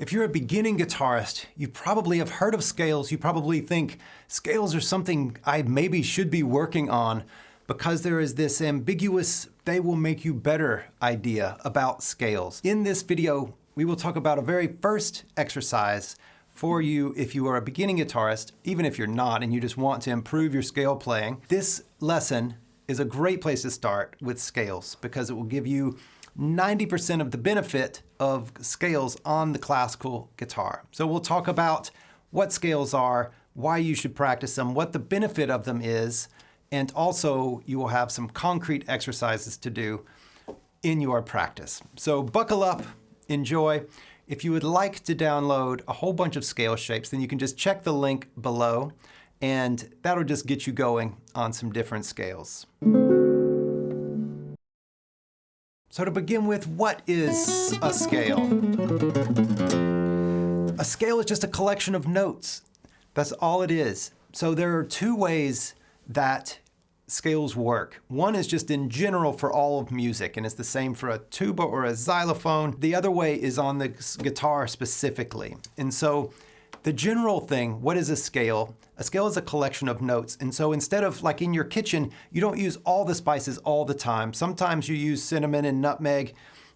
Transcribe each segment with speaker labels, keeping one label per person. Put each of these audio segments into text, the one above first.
Speaker 1: If you're a beginning guitarist, you probably have heard of scales. You probably think scales are something I maybe should be working on because there is this ambiguous, they will make you better idea about scales. In this video, we will talk about a very first exercise for you if you are a beginning guitarist, even if you're not and you just want to improve your scale playing. This lesson is a great place to start with scales because it will give you 90% of the benefit of scales on the classical guitar. So we'll talk about what scales are, why you should practice them, what the benefit of them is, and also you will have some concrete exercises to do in your practice. So buckle up, enjoy. If you would like to download a whole bunch of scale shapes, then you can just check the link below, and that'll just get you going on some different scales. So to begin with, what is a scale? A scale is just a collection of notes. That's all it is. So there are two ways that scales work. One is just in general for all of music, and it's the same for a tuba or a xylophone. The other way is on the guitar specifically. And so the general thing, what is a scale? A scale is a collection of notes. And so instead of like in your kitchen, you don't use all the spices all the time. Sometimes you use cinnamon and nutmeg,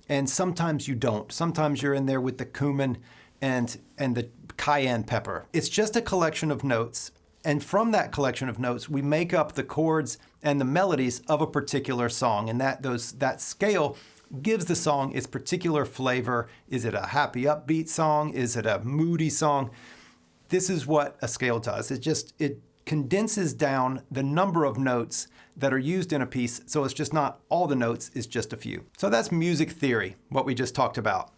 Speaker 1: and sometimes you don't. Sometimes you're in there with the cumin and the cayenne pepper. It's just a collection of notes. And from that collection of notes, we make up the chords and the melodies of a particular song. And that scale gives the song its particular flavor. Is it a happy, upbeat song? Is it a moody song? This is what a scale does. It condenses down the number of notes that are used in a piece, so it's just not all the notes, it's just a few. So that's music theory, what we just talked about.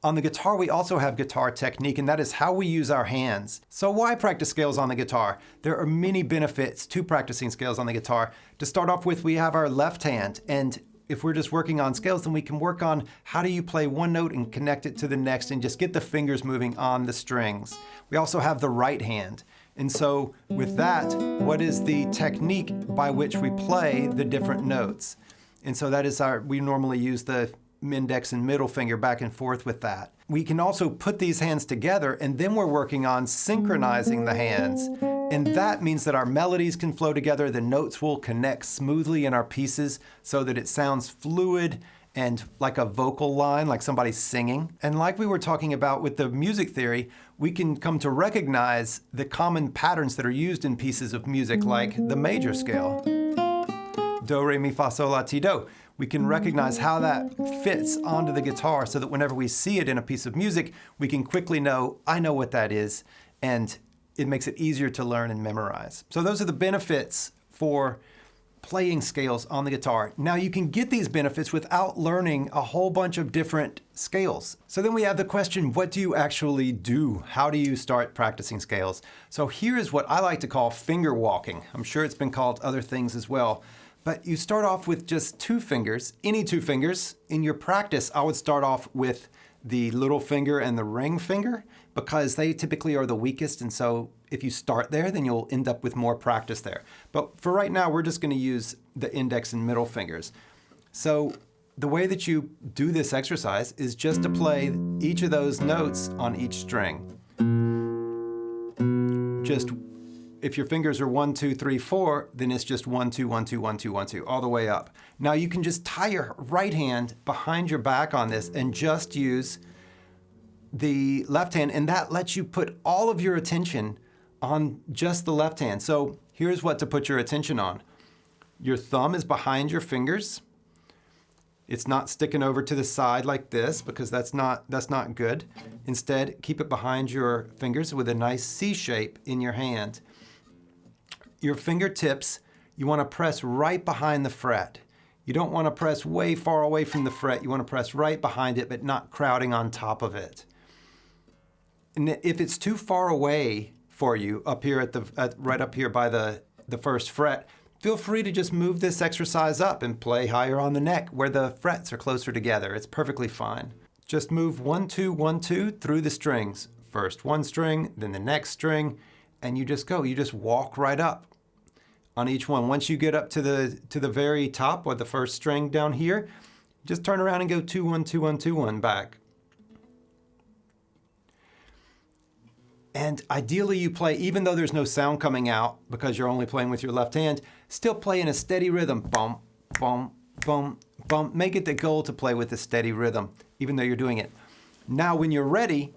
Speaker 1: On the guitar, we also have guitar technique, and that is how we use our hands. So why practice scales on the guitar? There are many benefits to practicing scales on the guitar. To start off with, we have our left hand, and if we're just working on scales, then we can work on how do you play one note and connect it to the next and just get the fingers moving on the strings. We also have the right hand. And so with that, what is the technique by which we play the different notes? And so that is we normally use the index and middle finger back and forth with that. We can also put these hands together, and then we're working on synchronizing the hands. And that means that our melodies can flow together, the notes will connect smoothly in our pieces so that it sounds fluid and like a vocal line, like somebody's singing. And like we were talking about with the music theory, we can come to recognize the common patterns that are used in pieces of music, like the major scale. Do, re, mi, fa, sol, la, ti, do. We can recognize how that fits onto the guitar so that whenever we see it in a piece of music, we can quickly know, I know what that is, and it makes it easier to learn and memorize. So those are the benefits for playing scales on the guitar. Now you can get these benefits without learning a whole bunch of different scales. So then we have the question, what do you actually do? How do you start practicing scales? So here is what I like to call finger walking. I'm sure it's been called other things as well. But you start off with just two fingers, any two fingers. In your practice, I would start off with the little finger and the ring finger because they typically are the weakest. And so if you start there, then you'll end up with more practice there. But for right now, we're just going to use the index and middle fingers. So the way that you do this exercise is just to play each of those notes on each string. Just if your fingers are 1, 2, 3, 4, then it's just 1, 2, 1, 2, 1, 2, 1, 2, all the way up. Now you can just tie your right hand behind your back on this and just use the left hand, and that lets you put all of your attention on just the left hand. So here's what to put your attention on. Your thumb is behind your fingers. It's not sticking over to the side like this because that's not good. Instead, keep it behind your fingers with a nice C shape in your hand. Your fingertips, you want to press right behind the fret. You don't want to press way far away from the fret. You want to press right behind it, but not crowding on top of it. And if it's too far away for you, up here right up here by the first fret, feel free to just move this exercise up and play higher on the neck where the frets are closer together. It's perfectly fine. Just move 1, 2, 1, 2 through the strings. First one string, then the next string, and you just go. You just walk right up on each one. Once you get up to the very top or the first string down here, just turn around and go 2, 1, 2, 1, 2, 1 back. And ideally you play, even though there's no sound coming out because you're only playing with your left hand, still play in a steady rhythm. Bum, bum, bum, bum. Make it the goal to play with a steady rhythm, even though you're doing it. Now, when you're ready,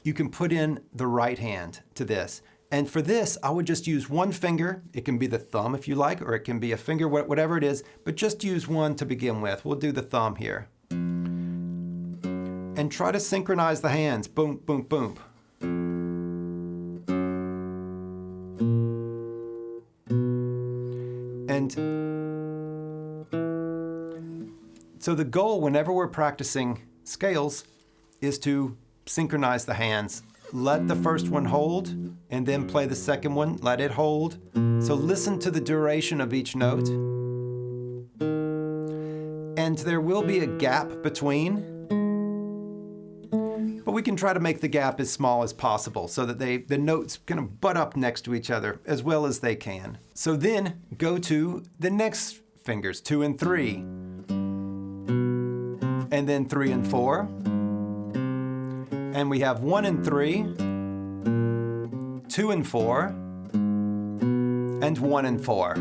Speaker 1: you can put in the right hand to this. And for this, I would just use one finger. It can be the thumb if you like, or it can be a finger, whatever it is, but just use one to begin with. We'll do the thumb here. And try to synchronize the hands. Boom, boom, boom. And so the goal whenever we're practicing scales is to synchronize the hands. Let the first one hold and then play the second one, let it hold. So listen to the duration of each note. And there will be a gap between, but we can try to make the gap as small as possible so that the notes kind of butt up next to each other as well as they can. So then go to the next fingers, 2 and 3, and then 3 and 4. And we have 1 and 3, 2 and 4, and 1 and 4.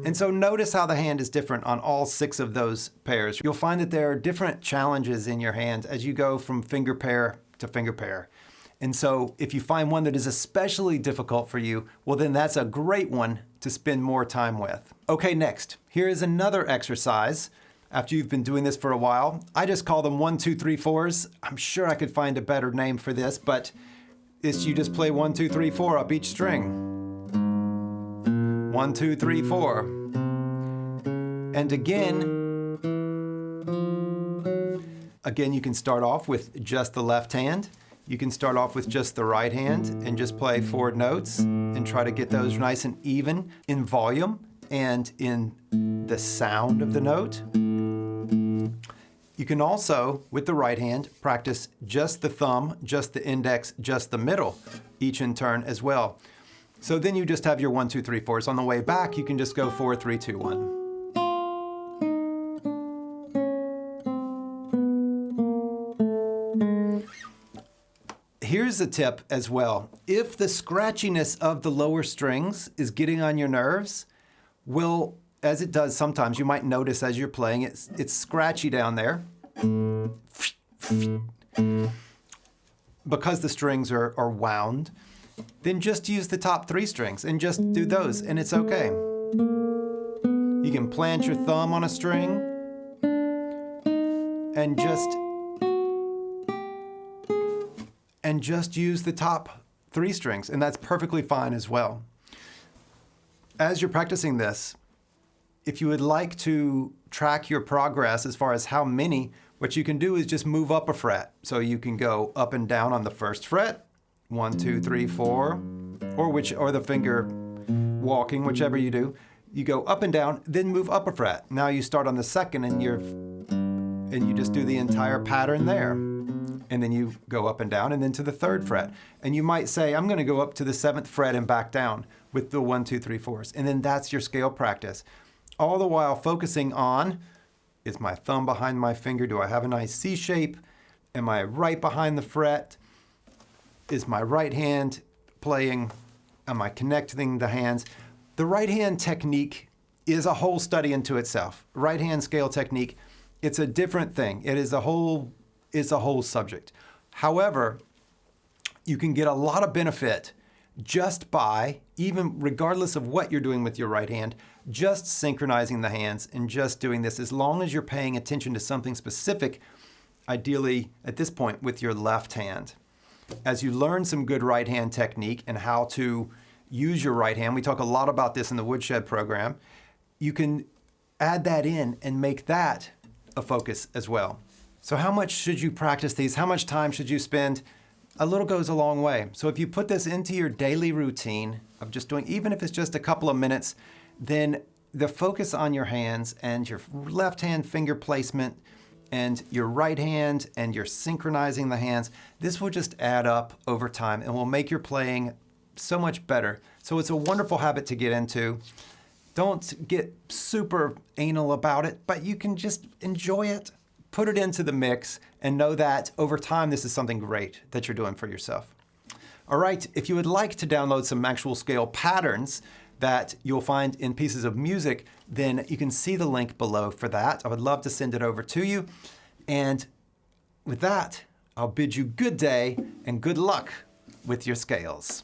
Speaker 1: And so notice how the hand is different on all 6 of those pairs. You'll find that there are different challenges in your hand as you go from finger pair to finger pair. And so if you find one that is especially difficult for you, well then that's a great one to spend more time with. Okay, next, here is another exercise. After you've been doing this for a while, I just call them 1, 2, 3, 4s. I'm sure I could find a better name for this, but it's you just play 1, 2, 3, 4 up each string. 1, 2, 3, 4. And again, you can start off with just the left hand. You can start off with just the right hand and just play 4 notes and try to get those nice and even in volume and in the sound of the note. You can also, with the right hand, practice just the thumb, just the index, just the middle, each in turn as well. So then you just have your 1, 2, 3, 4s. On the way back, you can just go 4, 3, 2, 1. Here's a tip as well. If the scratchiness of the lower strings is getting on your nerves, well, as it does sometimes, you might notice as you're playing, it's scratchy down there. Because the strings are wound, then just use the top 3 strings and just do those, and it's okay. You can plant your thumb on a string and just use the top 3 strings, and that's perfectly fine as well. As you're practicing this, if you would like to track your progress as far as how many, what you can do is just move up a fret. So you can go up and down on the first fret, 1, 2, 3, 4, or the finger walking, whichever you do. You go up and down, then move up a fret. Now you start on the second and you just do the entire pattern there. And then you go up and down and then to the 3rd fret. And you might say, I'm going to go up to the 7th fret and back down with the 1, 2, 3, 4s. And then that's your scale practice. All the while focusing on, is my thumb behind my finger? Do I have a nice C shape? Am I right behind the fret? Is my right hand playing? Am I connecting the hands? The right hand technique is a whole study into itself. Right hand scale technique, it's a different thing. It is a whole subject. However, you can get a lot of benefit just by, even regardless of what you're doing with your right hand, just synchronizing the hands and just doing this, as long as you're paying attention to something specific, ideally at this point with your left hand. As you learn some good right hand technique and how to use your right hand, we talk a lot about this in the Woodshed program, you can add that in and make that a focus as well. So how much should you practice these? How much time should you spend? A little goes a long way. So if you put this into your daily routine of just doing, even if it's just a couple of minutes, then the focus on your hands and your left hand finger placement and your right hand and you're synchronizing the hands, this will just add up over time and will make your playing so much better. So it's a wonderful habit to get into. Don't get super anal about it, but you can just enjoy it. put it into the mix and know that over time this is something great that you're doing for yourself. All right, if you would like to download some actual scale patterns that you'll find in pieces of music, then you can see the link below for that. I would love to send it over to you. And with that, I'll bid you good day and good luck with your scales.